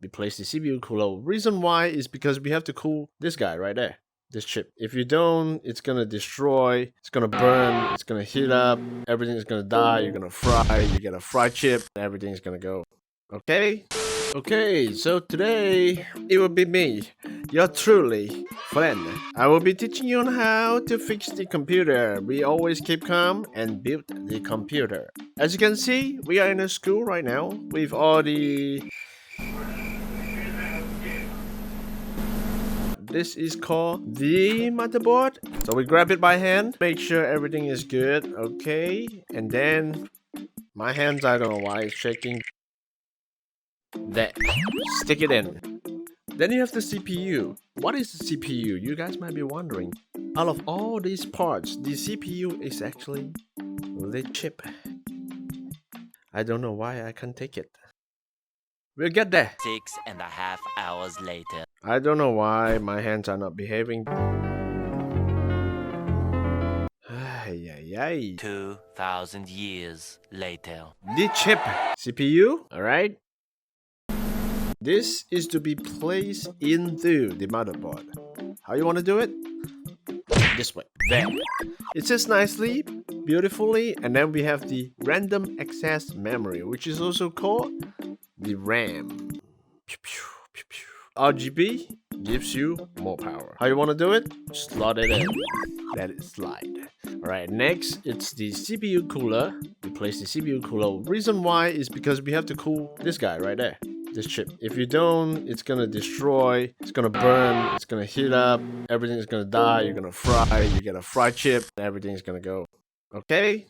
replace the CPU cooler. Reason why is because we have to cool this guy right there, this chip. If you don't, it's gonna destroy, it's gonna burn, it's gonna heat up, everything is gonna die, you're gonna fry, you get a fried chip, everything's gonna go. Okay? Okay, so today it will be me, your truly friend. I will be teaching you on how to fix the computer. We always keep calm and build the computer. As you can see, we are in a school right now with all the... This is called the motherboard. So we grab it by hand, make sure everything is good, okay? And then my hands, I don't know why it's shaking. There, stick it in. Then you have the CPU. What is the CPU? You guys might be wondering. Out of all these parts, the CPU is actually the chip. I don't know why I can't take it. We'll get there. 6.5 hours later. I don't know why my hands are not behaving. Ay, ay, ay. 2,000 years later. The chip. CPU, alright? This is to be placed into the motherboard. How you want to do it? This way. There. It sits nicely, beautifully, and then we have the random access memory, which is also called the RAM. RGB gives you more power. How you want to do it? Slot it in. Let it slide. Alright, next it's the CPU cooler. Replace the CPU cooler. Reason why is because we have to cool this guy right there. This chip. If you don't, it's gonna destroy, it's gonna burn, it's gonna heat up, everything is gonna die, you're gonna fry, you get a fried chip, everything's gonna go. Okay?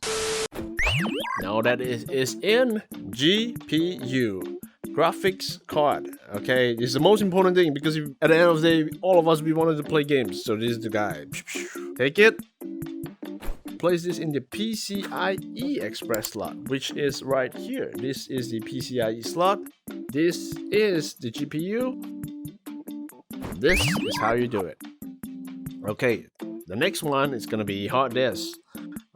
Now that is in GPU. Graphics card. Okay, this is the most important thing because if, at the end of the day, all of us, we wanted to play games. So this is the guy. Take it. Place this in the PCIe Express slot, which is right here. This is the PCIe slot. This is the GPU. This is how you do it. Okay, the next one is gonna be hard disk.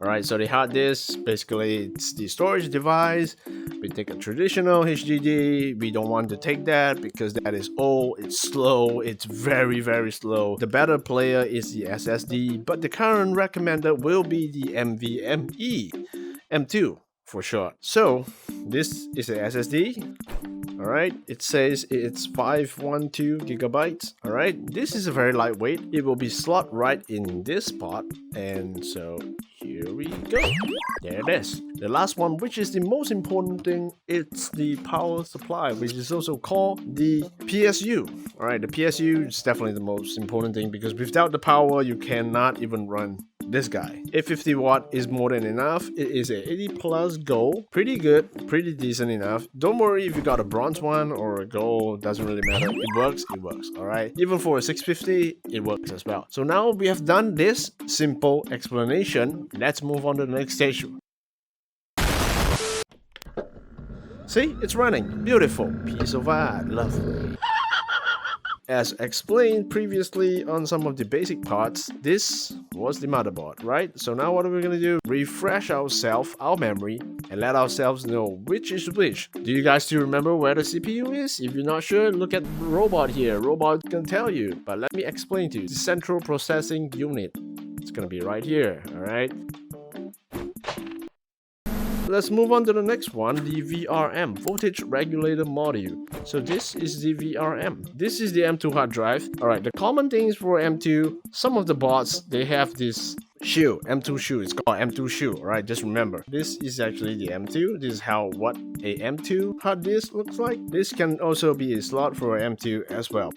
Alright, so the hard disk, basically it's the storage device. We take a traditional HDD. We don't want to take that because that is old, it's slow, it's very, very slow. The better player is the SSD, but the current recommended will be the NVMe M2 for short. So this is a SSD. Alright, it says it's 512 gigabytes. Alright, this is a very lightweight. It will be slot right in this spot. And so here we go. There it is. The last one, which is the most important thing, it's the power supply, which is also called the PSU. Alright, the PSU is definitely the most important thing because without the power, you cannot even run this guy. 850 watt is more than enough. It is a 80 plus gold. Pretty good, pretty decent enough. Don't worry if you got a bronze one or a gold, doesn't really matter. It works, alright? Even for a 650, it works as well. So now we have done this simple explanation. Let's move on to the next stage. See, it's running. Beautiful. Piece of art. Lovely. As explained previously on some of the basic parts, this was the motherboard, right? So now what are we gonna do? Refresh ourselves, our memory, and let ourselves know which is which. Do you guys still remember where the CPU is? If you're not sure, look at the robot here. Robot can tell you, but let me explain to you. The central processing unit. It's gonna be right here, alright? Let's move on to the next one, the VRM, voltage regulator module. So this is the VRM. This is the M2 hard drive. Alright, the common things for M2, some of the bots, they have this shoe, M2 shoe. It's called M2 shoe, alright? Just remember, this is actually the M2. This is what a M2 hard disk looks like. This can also be a slot for M2 as well.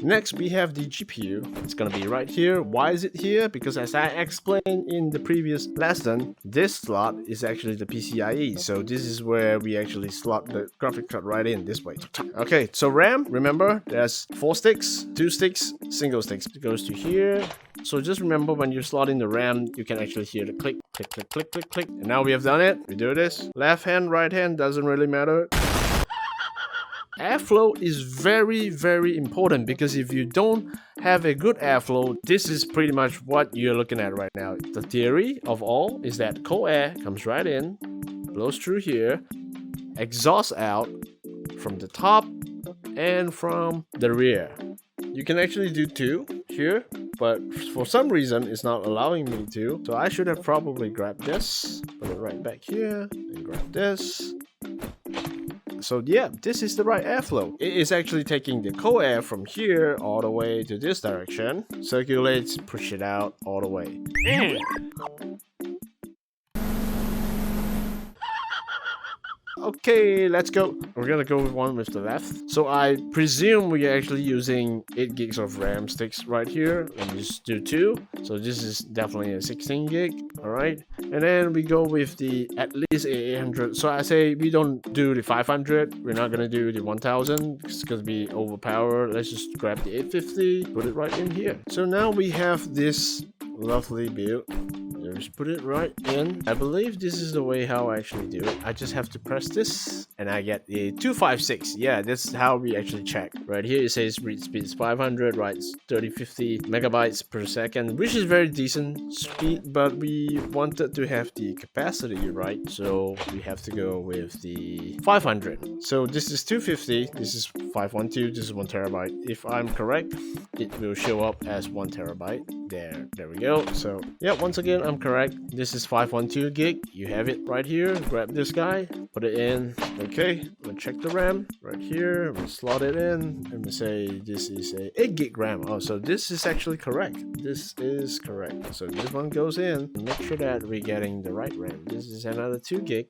Next, we have the GPU. It's gonna be right here. Why is it here? Because as I explained in the previous lesson, this slot is actually the PCIe. So this is where we actually slot the graphic card right in this way. Okay, so RAM, remember, there's 4 sticks, 2 sticks, single sticks. It goes to here. So just remember when you slot in the RAM, you can actually hear the click, click, click, click, click, click. And now we have done it. We do this. Left hand, right hand, doesn't really matter. Airflow is very, very important because if you don't have a good airflow, this is pretty much what you're looking at right now. The theory of all is that cold air comes right in, blows through here, exhausts out from the top and from the rear. You can actually do 2 here, but for some reason it's not allowing me to. So I should have probably grabbed this, put it right back here, and grab this. So yeah, this is the right airflow. It is actually taking the cold air from here all the way to this direction, circulates, push it out all the way. Okay, let's go. We're gonna go with one with the left. So I presume we're actually using 8 gigs of RAM sticks right here. Let me just do 2. So this is definitely a 16 gig. All right. And then we go with the at least 800. So I say we don't do the 500. We're not gonna do the 1000. It's gonna be overpowered. Let's just grab the 850, put it right in here. So now we have this lovely build. Just put it right in. I believe this is the way how I actually do it. I just have to press this and I get a 256. Yeah, that's how we actually check. Right here it says read speed is 500, writes 3050 megabytes per second, which is very decent speed, but we wanted to have the capacity, right? So we have to go with the 500. So this is 250, this is 512, this is 1 terabyte. If I'm correct, it will show up as 1 terabyte. There we go. So yeah, once again, I'm correct. This is 512 gig. You have it right here. Grab this guy, put it in. Okay, we'll check the RAM right here. We'll slot it in and we say this is a 8 gig RAM. Oh, so this is actually correct. This is correct. So this one goes in. Make sure that we're getting the right RAM. This is another 2 gig.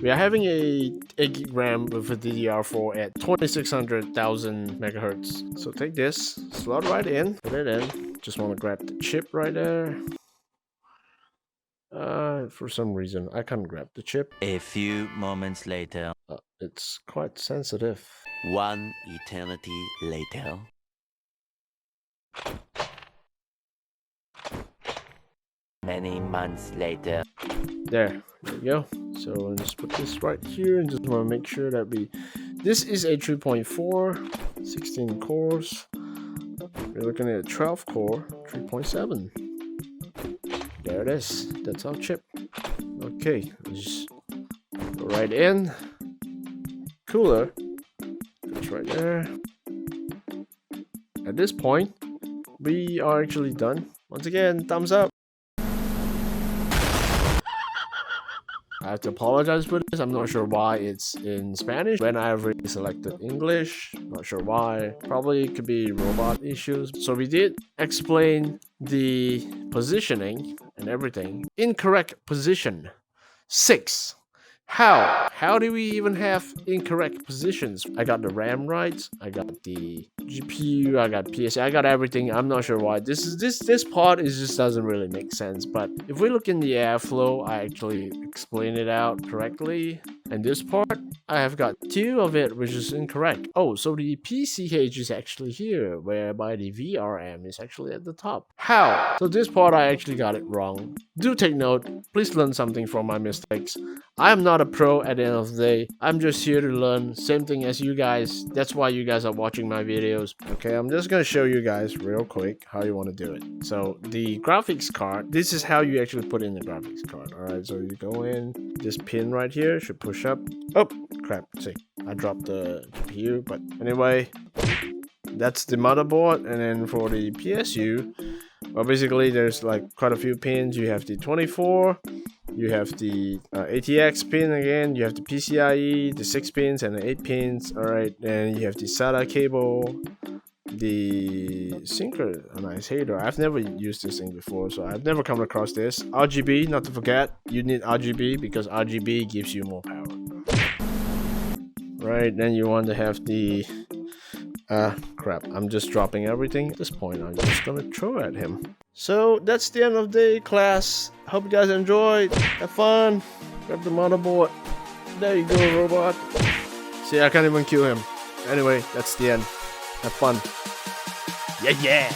We are having a 8 gig RAM with a DDR4 at 2600,000 megahertz. So take this, slot right in, put it in. Just want to grab the chip right there. For some reason, I can't grab the chip. A few moments later. It's quite sensitive. 1 eternity later. Many months later. There you go. So I'll just put this right here and just want to make sure that this is a 3.4, 16 cores. We're looking at a 12 core, 3.7. There it is. That's our chip. Okay, just go right in. Cooler. It's right there. At this point, we are actually done. Once again, thumbs up. I have to apologize for this. I'm not sure why it's in Spanish when I already selected English. Not sure why. Probably could be robot issues. So we did explain the positioning and everything. Incorrect position 6. How do we even have incorrect positions? I got the RAM right, I got the GPU, I got PSA, I got everything. I'm not sure why. This part just doesn't really make sense. But if we look in the airflow, I actually explain it out correctly. And this part, I have got 2 of it, which is incorrect. Oh, so the PCH is actually here, whereby the VRM is actually at the top. How? So this part, I actually got it wrong. Do take note. Please learn something from my mistakes. I am not a pro at the end of the day. I'm just here to learn. Same thing as you guys. That's why you guys are watching my videos. Okay, I'm just going to show you guys real quick how you want to do it. So the graphics card, this is how you actually put in the graphics card. Alright, so you go in. This pin right here should push up. Oh, crap. See, I dropped the GPU. But anyway, that's the motherboard. And then for the PSU, well, basically there's like quite a few pins. You have the 24. You have the ATX pin again, you have the PCIe, the 6 pins and the 8 pins, alright, and you have the SATA cable, the synchronizer. I've never used this thing before, so I've never come across this. RGB, not to forget, you need RGB because RGB gives you more power. Right, then you want to have the crap, I'm just dropping everything. At this point, I'm just gonna throw at him. So that's the end of the class. Hope you guys enjoyed. Have fun. Grab the motherboard. There you go, robot. See, I can't even kill him. Anyway, that's the end. Have fun. Yeah.